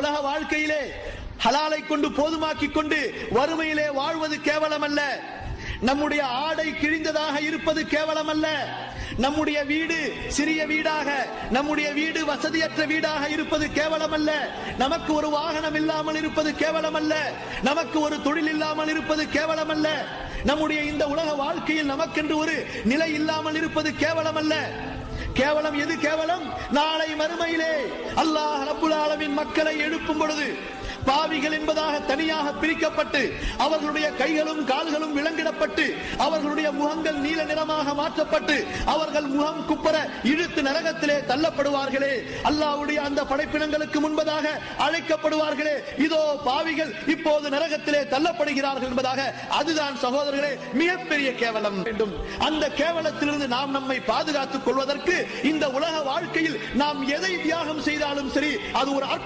உலக வாழ்க்கையிலே ஹலாலை கொண்டு போதுமாக்கிக் கொண்டு வறுமையிலே வாழ்வது கேவலம் அல்ல. நம்முடைய ஆடை கிழிந்ததாக இருப்பது கேவலம் அல்ல. நம்முடைய வீடு சிறிய வீடாக, நம்முடைய வீடு வசதியற்ற வீடாக இருப்பது கேவலம் அல்ல. நமக்கு ஒரு வாகனம் இல்லாமல் இருப்பது கேவலம் அல்ல. நமக்கு ஒரு தொழில் இல்லாமல் இருப்பது கேவலம் அல்ல. நம்முடைய இந்த உலக வாழ்க்கையில் நமக்கென்று ஒரு நிலை இல்லாமல் இருப்பது கேவலம் அல்ல. கேவலம் எது கேவலம்? நாளை மறுமையிலே அல்லாஹ் ரப்புல் ஆலமீன் மக்களை எழுப்பும் பொழுது பாவிகள் என்பதாக தனியாக பிரிக்கப்பட்டு அவர்களுடைய கைகளும் கால்களும் விலங்கிடப்பட்டு அவர்களுடைய முகங்கள் நீல நிறமாக மாற்றப்பட்டு அவர்கள் முகம் குப்பர இழுத்து நரகத்திலே தள்ளப்படுவார்களே, அல்லாஹ்வுடைய அந்த படைப்பினங்களுக்கு முன்பதாக அழைக்கப்படுவார்களே, இதோ பாவிகள் இப்போது நரகத்திலே தள்ளப்படுகிறார்கள் என்பதாக. அதுதான் சகோதரர்களே மிகப்பெரிய கேவலம். வேண்டும் அந்த கேவலத்திலிருந்து நாம் நம்மை பாதுகாத்துக் கொள்வதற்கு இந்த உலக வாழ்க்கையில் நாம் எதை தியாகம் செய்தாலும் சரி, அது ஒரு அற்ப